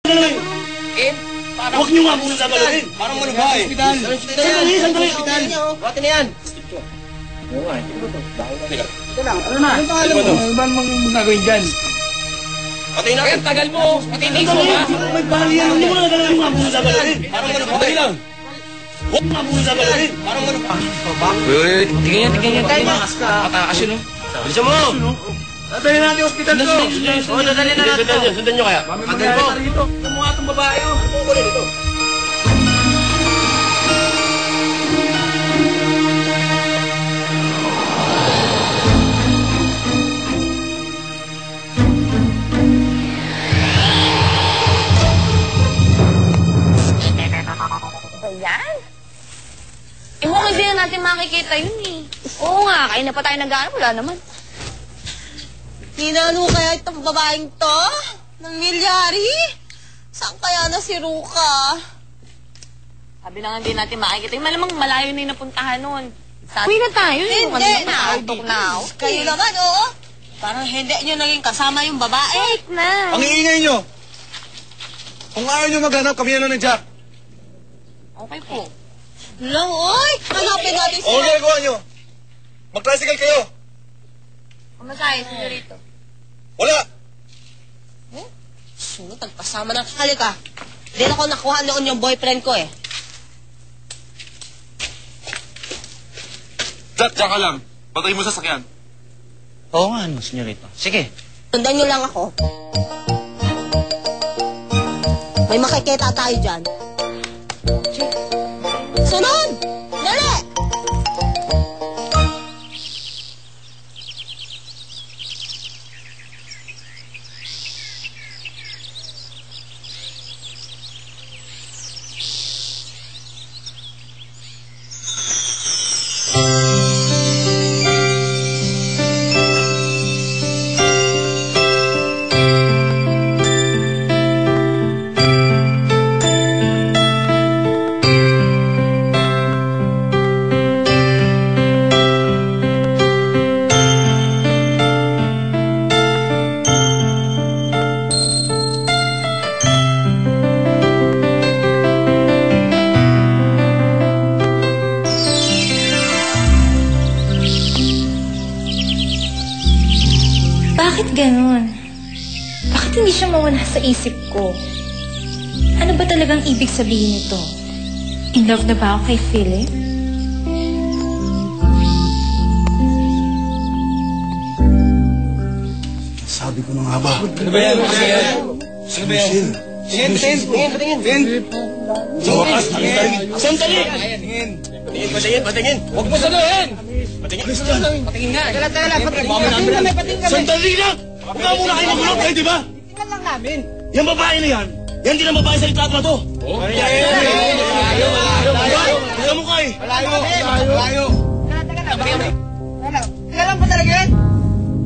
Huwag niyo nga muna sagalawin. Parang ano ba eh? Sandali. Buhatin na yan. Oo nga, hindi ba ito? Ito lang, ano na? Ano pangalan mo? Ano ba mong gagawin dyan? Patayin natin. Tagal mo. Patinig mo ba? May bali yan. Hindi mo na nagalawin nga muna sagalawin. Parang ano ba? Dali lang. Huwag nga muna sagalawin. Parang ano ba? Wait. Tingnan yan. Patakas yun, no? Bilisan mo! Dadali natin yung hospital ko! Oo, dadali na natin to! Sundan nyo kaya? Tagal mo! Ito mo nga itong babae, oh! Ano ko rin ito? Yan? Mukhang hindi na natin makikita yun eh. Oo nga, kain na pa tayo nag-aaral, wala naman. Tinano kaya itong babaeng to? Nang milyari? Saan kaya na si Ruka? Sabi na nga hindi natin makikita. Yung malamang malayo na yung napuntahan nun. Uwi na tayo. Yung Hindi. Nakautok na ako. Kayo naman, oo. Parang hindi nyo naging kasama yung babae. Wait na. Ang iingay nyo! Kung ayaw nyo maghanap, kami na lang ng Jack. Okay po. Lang, oy! Hanapin natin O, sila. nagawa nyo? Mag-tricycle kayo! Kumasaya, senyorito. Wala! Sunod, nagpasama ng halika. Hindi ako nakuha noon yung boyfriend ko eh. Jack, Jack ka lang. Patayin mo sa sakyan. Oo nga, ano, senyorito. Sige. Sundan nyo lang ako. May makikita tayo dyan. Sunod! Dali! Bakit ganun? Bakit hindi siya mawala sa isip ko? Ano ba talagang ibig sabihin nito? In love na ba ako kay Philip? Sabi ko na nga ba? Ano ba yan? Ano ba yan? Ano ba yan? Tingin! Sa wakas, sandali! Patingin! Huwag mo saluhin! Christian! Patingin nga. Sandali lang! Huwag nga muna kayo magulog, eh, di ba? Tingnan lang namin. Yung babae na yan, yan din ang babae sa litrato na to. Tingnan mo kayo. Malayo! Tingnan lang pa talaga yan?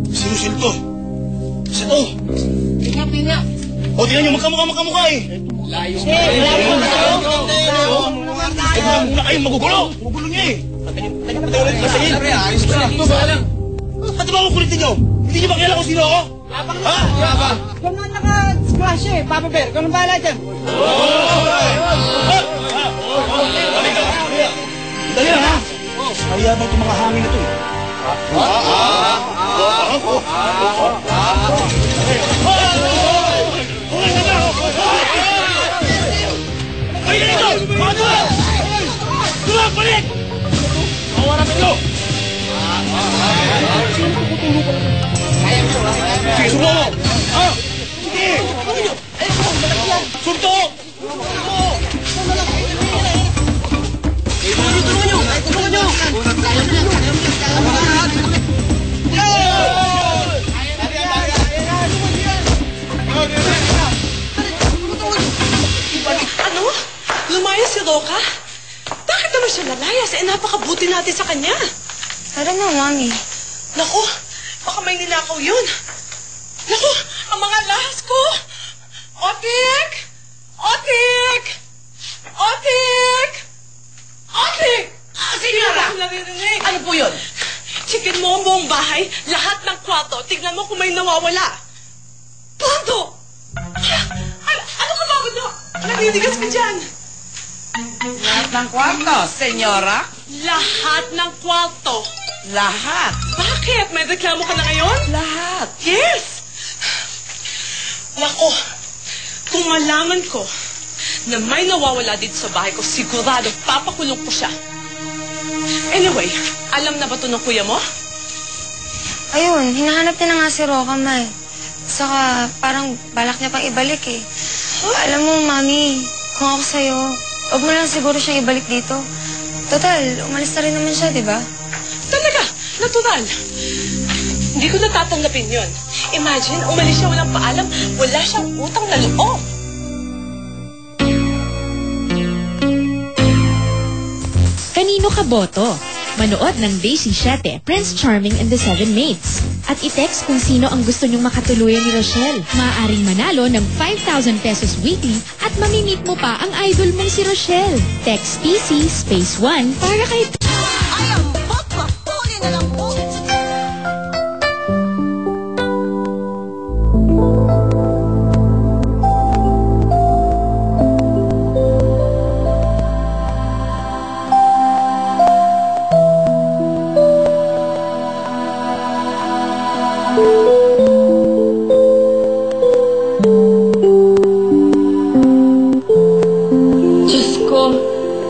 Sinusil to. Kasi to. Tingnan! O, tingnan nyo, magkamukha eh. Huwag muna kayo magugulo. Magugulo niya eh. Patingin! Ayos ka lang! Pati ba kukulitin nyo? Hindi nyo ba kilala kung sino ako? Ha? Kung nga naka-squash eh, Papa Bear. Kung ang bahala dyan. Dali lang ha? Kaya ba itong mga hangin na to eh? Ay, ganito! Mga duwa! Duwa, balik! Mawarapin nyo! Sige, sumo mo! Ha? Sige! Surto! Tulungan nyo! Ano? Lumayas si Roka? Bakit naman siya nalayas? Napakabuti natin sa kanya. Tara na, Mami. Naku, baka may ninakaw yun. Naku, ang mga lahas ko! Otik! Otik! Otik! Otik! Sige na! Ano po yun? Checkin mo ang buong bahay, lahat ng kwarto. Tignan mo kung may nawawala. Tonto! Ano ka ba? Naninigas ka dyan. Lahat ng kwarto, senyora. Lahat ng kwarto. Lahat. Bakit? May reklamo ka na ngayon? Lahat. Yes! Nako, kung malaman ko na may nawawala dito sa bahay ko, sigurado papakulong ko siya. Anyway, alam na ba ito ng kuya mo? Ayun, hinahanap niya na nga si Roca, Ma. Saka parang balak niya pang ibalik eh. Alam mo, Mami, kung ako sa'yo, huwag mo lang siguro siyang ibalik dito. Total, umalis na rin naman siya, di ba? Talaga, natural. Hindi ko natatanggapin yon. Imagine, umalis siya walang paalam, wala siyang utang na loob. Kanino ka boto? Manood ng Daisy 7, Prince Charming and the Seven Maids. At i-text kung sino ang gusto nyong makatuluyan ni Rochelle. Maaaring manalo ng 5,000 pesos weekly at mamimit mo pa ang idol mong si Rochelle. Text PC space 1 para kay... Ay, ang huli na lang po. Diyos ko,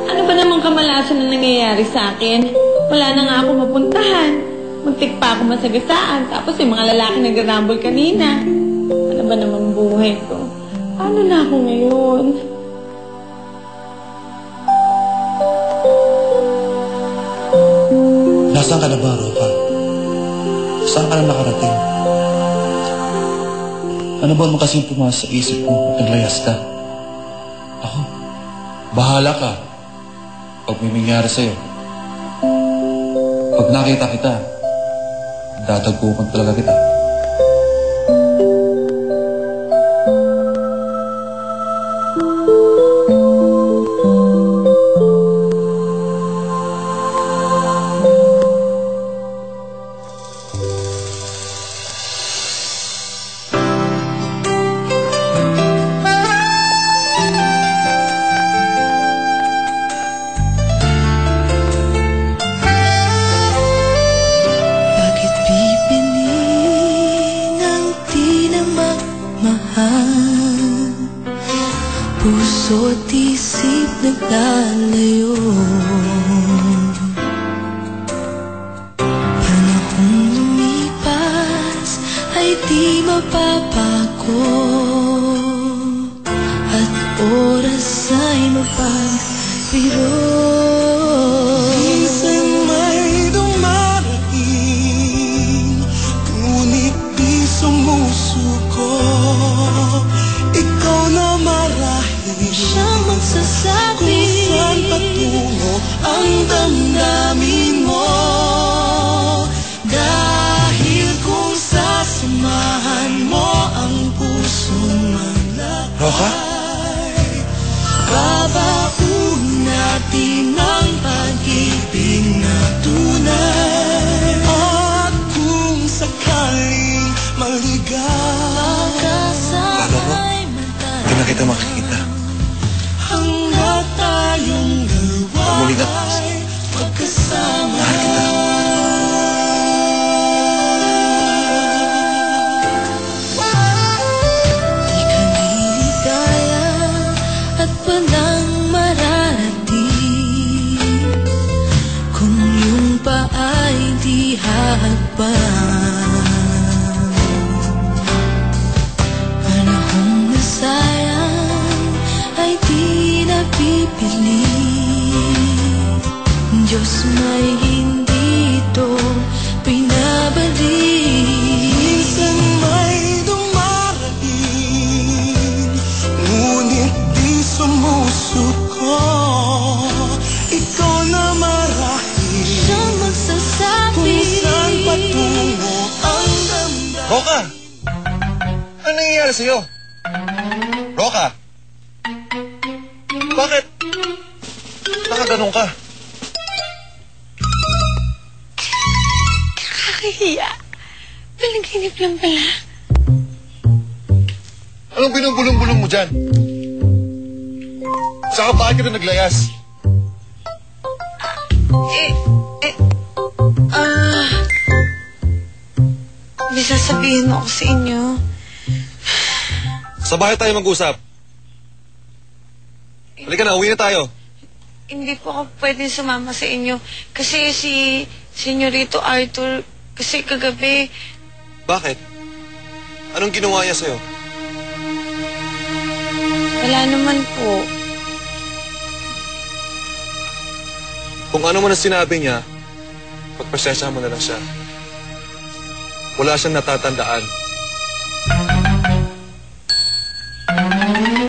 ano ba namang kamalasan na nangyayari sa akin? Wala na nga ako mapuntahan. Muntik pa ako masagasaan, tapos yung mga lalaki nag-rumble kanina. Ano ba namang buhay ko? Paano na ako ngayon? Nasaan ka na ba, Roca? Saan ka na nakarating? Ano ba mo kasing pumasok sa isip mo at naglayas ka? Ako, bahala ka pag may mangyari sa'yo. Pag nakita kita, dadagpukan talaga kita. Bakit bibiling ang di na magmahal? Puso't isip naglalayo. Panahong lumipas ay di mapapago, at oras ay mapagbiro. Minsan may dumarating, ngunit di sumusuko. Ikaw na marahil Siyang magsasabi kung saan patungo ang damdamin mo. Dahil kung sasamahan mo ang pusong maglakay, Roca? babaon natin ang pag-ibig na tunay. At kung sakaling maligaw, Pagkasabay Hindi na kita makikita. hanggat tayong dalawa Muli ka. ay magkasama. Mahal kita. Di ka liligaya at walang mararating kung yung paa'y di hakbang. Panahong nasayang ay di napipili. Diyos may hindi ito pinabalik. Minsan may dumarating, ngunit di sumusuko. Ikaw na marahil Siyang magsasabi kung saan patungo ang damdamin. Roca! Ano nangyayari sa'yo? Roca! Bakit? Nakaganon ka? Kakahiya. Panaginip lang pala. Anong binubulong-bulong mo dyan? Tsaka bakit ka na naglayas? May sasabihin ako sa inyo. Sa bahay tayo mag-usap. Halika na, uwi na tayo. Hindi po ako pwedeng sumama sa inyo. Kasi si Senyorito Arthur, kasi kagabi, Bakit? Anong ginawa niya sa'yo? wala naman po. Kung ano man ang sinabi niya, pagpasensya mo na lang siya. Wala siyang natatandaan.